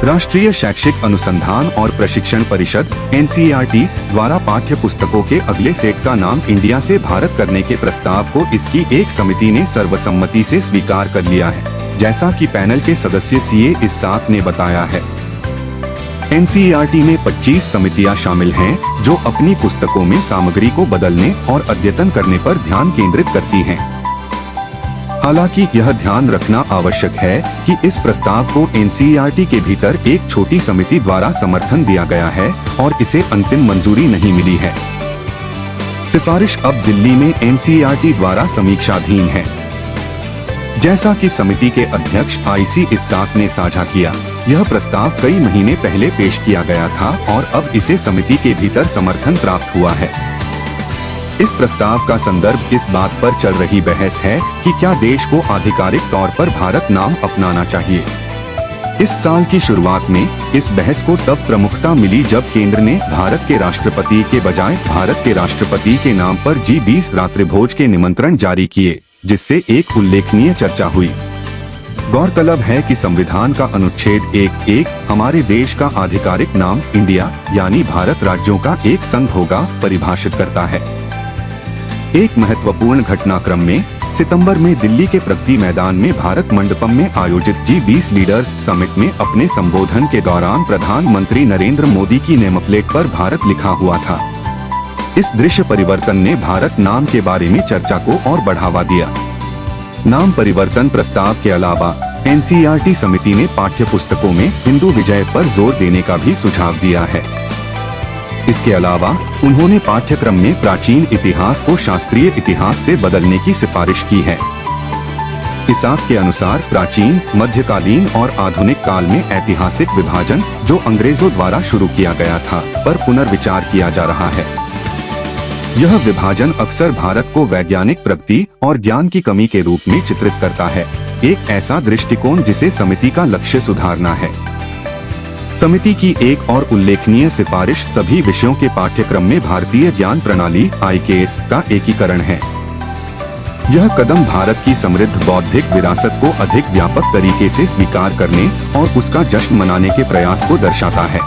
राष्ट्रीय शैक्षिक अनुसंधान और प्रशिक्षण परिषद (NCERT) द्वारा पाठ्य पुस्तकों के अगले सेट का नाम इंडिया से भारत करने के प्रस्ताव को इसकी एक समिति ने सर्वसम्मति से स्वीकार कर लिया है, जैसा कि पैनल के सदस्य CA इस्साक ने बताया है। NCERT में 25 समितियां शामिल हैं, जो अपनी पुस्तकों में सामग्री को बदलने और अद्यतन करने पर ध्यान केंद्रित करती हैं। हालांकि यह ध्यान रखना आवश्यक है कि इस प्रस्ताव को NCERT के भीतर एक छोटी समिति द्वारा समर्थन दिया गया है और इसे अंतिम मंजूरी नहीं मिली है। सिफारिश अब दिल्ली में NCERT द्वारा समीक्षाधीन है। जैसा कि समिति के अध्यक्ष IC इस्साक ने साझा किया, यह प्रस्ताव कई महीने पहले पेश किया गया था और अब इसे समिति के भीतर समर्थन प्राप्त हुआ है। इस प्रस्ताव का संदर्भ इस बात पर चल रही बहस है कि क्या देश को आधिकारिक तौर पर भारत नाम अपनाना चाहिए। इस साल की शुरुआत में इस बहस को तब प्रमुखता मिली जब केंद्र ने भारत के राष्ट्रपति के बजाय भारत के राष्ट्रपति के नाम पर G20 रात्रिभोज के निमंत्रण जारी किए, जिससे एक उल्लेखनीय चर्चा हुई। गौरतलब है कि संविधान का अनुच्छेद 1(1) हमारे देश का आधिकारिक नाम इंडिया यानी भारत राज्यों का एक संघ होगा परिभाषित करता है। एक महत्वपूर्ण घटनाक्रम में सितंबर में दिल्ली के प्रगति मैदान में भारत मंडपम में आयोजित G20 लीडर्स समिट में अपने संबोधन के दौरान प्रधानमंत्री नरेंद्र मोदी की नेमप्लेट पर भारत लिखा हुआ था। इस दृश्य परिवर्तन ने भारत नाम के बारे में चर्चा को और बढ़ावा दिया। नाम परिवर्तन प्रस्ताव के अलावा NCERT समिति ने पाठ्य पुस्तकों में हिंदू विजय पर जोर देने का भी सुझाव दिया है। इसके अलावा उन्होंने पाठ्यक्रम में प्राचीन इतिहास को शास्त्रीय इतिहास से बदलने की सिफारिश की है। इस्साक के अनुसार प्राचीन, मध्यकालीन और आधुनिक काल में ऐतिहासिक विभाजन, जो अंग्रेजों द्वारा शुरू किया गया था, पर पुनर्विचार किया जा रहा है। यह विभाजन अक्सर भारत को वैज्ञानिक प्रगति और ज्ञान की कमी के रूप में चित्रित करता है, एक ऐसा दृष्टिकोण जिसे समिति का लक्ष्य सुधारना है। समिति की एक और उल्लेखनीय सिफारिश सभी विषयों के पाठ्यक्रम में भारतीय ज्ञान प्रणाली (IKS) का एकीकरण है। यह कदम भारत की समृद्ध बौद्धिक विरासत को अधिक व्यापक तरीके से स्वीकार करने और उसका जश्न मनाने के प्रयास को दर्शाता है।